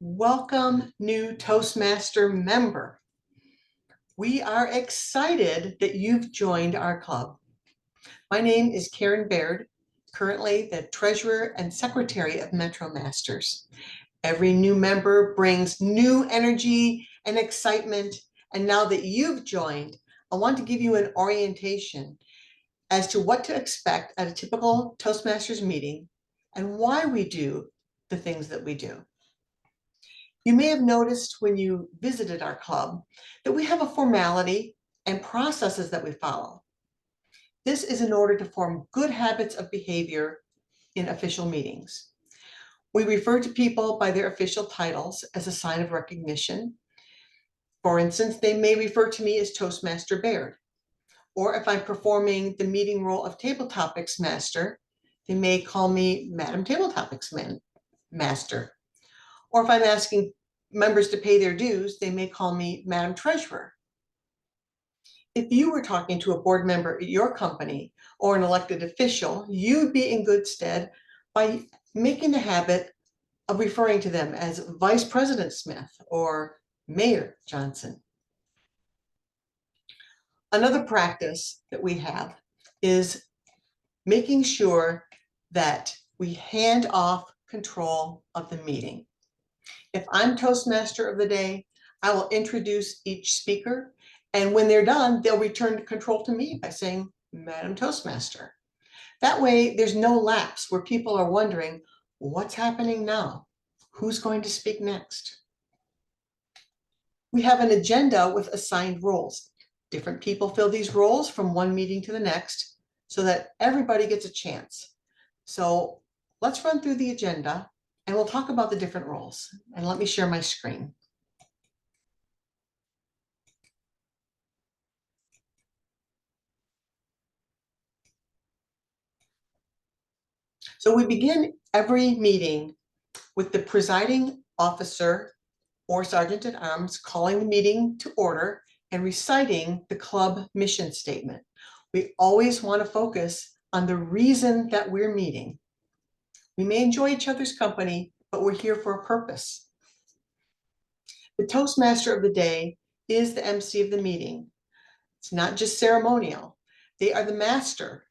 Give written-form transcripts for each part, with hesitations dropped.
Welcome, new Toastmaster member. We are excited that you've joined our club. My name is Karen Baird, currently the Treasurer and Secretary of MetroMasters. Every new member brings new energy and excitement, and now that you've joined, I want to give you an orientation as to what to expect at a typical Toastmasters meeting and why we do the things that we do. You may have noticed when you visited our club that we have a formality and processes that we follow. This is in order to form good habits of behavior in official meetings. We refer to people by their official titles as a sign of recognition. For instance, they may refer to me as Toastmaster Baird, or if I'm performing the meeting role of Table Topics Master, they may call me Madam Table Topics Master. Or if I'm asking members to pay their dues, they may call me Madam Treasurer. If you were talking to a board member at your company or an elected official, you'd be in good stead by making the habit of referring to them as Vice President Smith or Mayor Johnson. Another practice that we have is making sure that we hand off control of the meeting. If I'm Toastmaster of the day, I will introduce each speaker, and when they're done, they'll return control to me by saying, Madam Toastmaster. That way, there's no lapse where people are wondering, what's happening now? Who's going to speak next? We have an agenda with assigned roles. Different people fill these roles from one meeting to the next so that everybody gets a chance. So let's run through the agenda and we'll talk about the different roles. And let me share my screen. So we begin every meeting with the presiding officer or sergeant at arms calling the meeting to order and reciting the club mission statement. We always want to focus on the reason that we're meeting. We may enjoy each other's company, but we're here for a purpose. The Toastmaster of the day is the MC of the meeting. It's not just ceremonial. They are the manager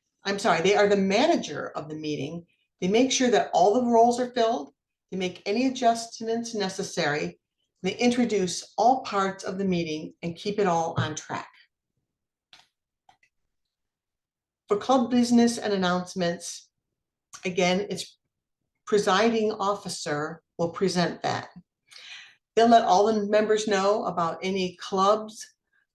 of the meeting. They make sure that all the roles are filled. They make any adjustments necessary. They introduce all parts of the meeting and keep it all on track. For club business and announcements, again, it's presiding officer will present that. They'll let all the members know about any clubs,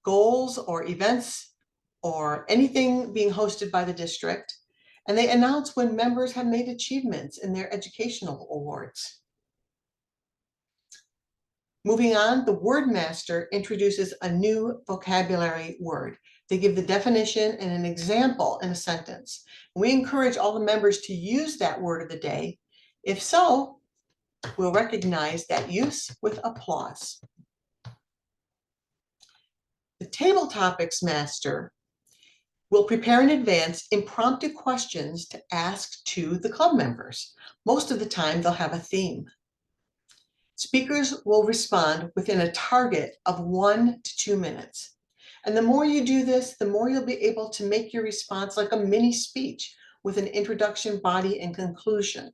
goals, or events, or anything being hosted by the district. And they announce when members have made achievements in their educational awards. Moving on, the word master introduces a new vocabulary word. They give the definition and an example in a sentence. We encourage all the members to use that word of the day. If so, we'll recognize that use with applause. The Table Topics Master will prepare in advance impromptu questions to ask to the club members. Most of the time, they'll have a theme. Speakers will respond within a target of 1 to 2 minutes. And the more you do this, the more you'll be able to make your response like a mini speech with an introduction, body, and conclusion.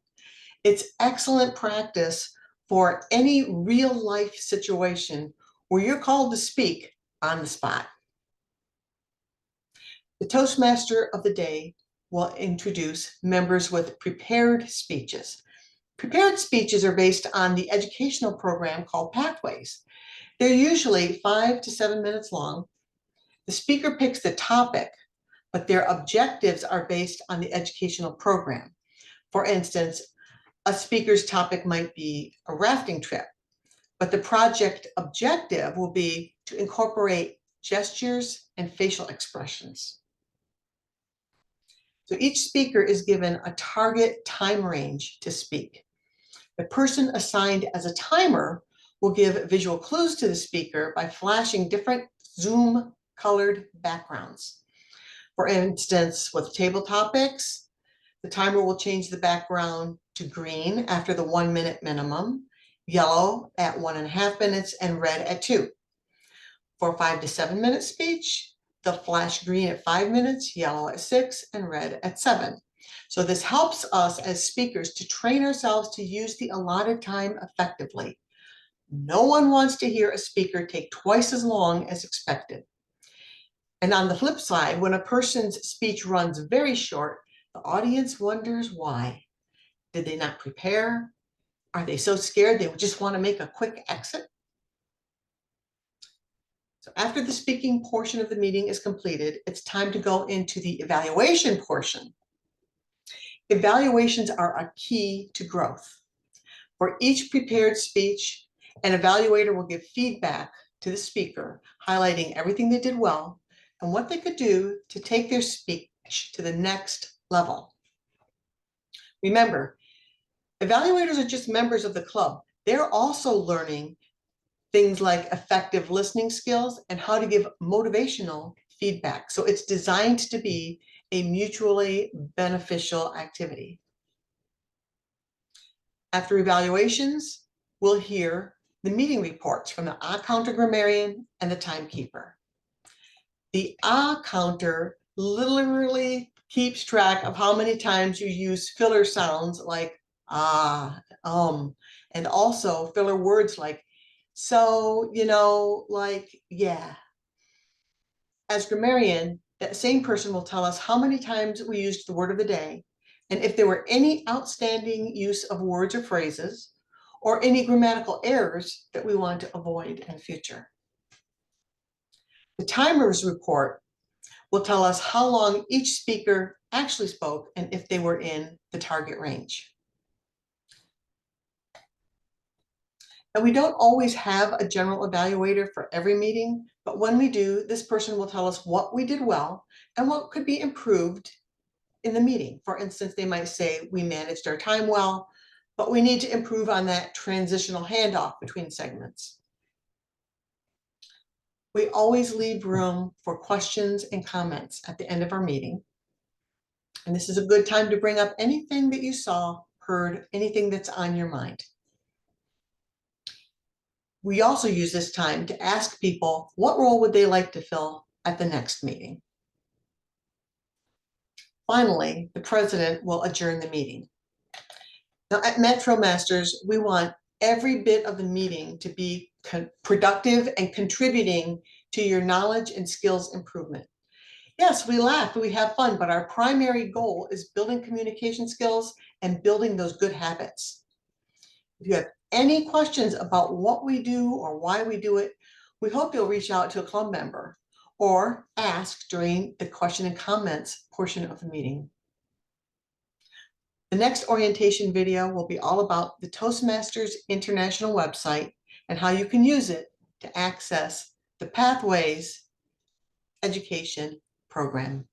It's excellent practice for any real life situation where you're called to speak on the spot. The Toastmaster of the day will introduce members with prepared speeches. Prepared speeches are based on the educational program called Pathways. They're usually 5 to 7 minutes long. The speaker picks the topic, but their objectives are based on the educational program. For instance, a speaker's topic might be a rafting trip, but the project objective will be to incorporate gestures and facial expressions. So each speaker is given a target time range to speak. The person assigned as a timer will give visual clues to the speaker by flashing different Zoom colored backgrounds. For instance, with table topics, the timer will change the background to green after the 1 minute minimum, yellow at 1.5 minutes, and red at 2. For 5 to 7 minute speech, they'll flash green at 5 minutes, yellow at 6, and red at 7. So this helps us as speakers to train ourselves to use the allotted time effectively. No one wants to hear a speaker take twice as long as expected. And on the flip side, when a person's speech runs very short, the audience wonders why. Did they not prepare? Are they so scared they just want to make a quick exit? So after the speaking portion of the meeting is completed, it's time to go into the evaluation portion. Evaluations are a key to growth. For each prepared speech, an evaluator will give feedback to the speaker, highlighting everything they did well and what they could do to take their speech to the next level. Remember, evaluators are just members of the club. They're also learning things like effective listening skills and how to give motivational feedback. So it's designed to be a mutually beneficial activity. After evaluations, we'll hear the meeting reports from the counter grammarian and the timekeeper. The counter literally keeps track of how many times you use filler sounds like and also filler words like so, like, yeah. As grammarian, that same person will tell us how many times we used the word of the day, and if there were any outstanding use of words or phrases, or any grammatical errors that we want to avoid in future. The timers report will tell us how long each speaker actually spoke and if they were in the target range. And we don't always have a general evaluator for every meeting, but when we do, this person will tell us what we did well and what could be improved in the meeting. For instance, they might say, we managed our time well, but we need to improve on that transitional handoff between segments. We always leave room for questions and comments at the end of our meeting. And this is a good time to bring up anything that you saw, heard, anything that's on your mind. We also use this time to ask people what role would they like to fill at the next meeting. Finally, the president will adjourn the meeting. Now at MetroMasters, we want every bit of the meeting to be productive and contributing to your knowledge and skills improvement. Yes, we laugh, we have fun, but our primary goal is building communication skills and building those good habits. If you have any questions about what we do or why we do it, we hope you'll reach out to a club member or ask during the question and comments portion of the meeting. The next orientation video will be all about the Toastmasters International website and how you can use it to access the Pathways Education program.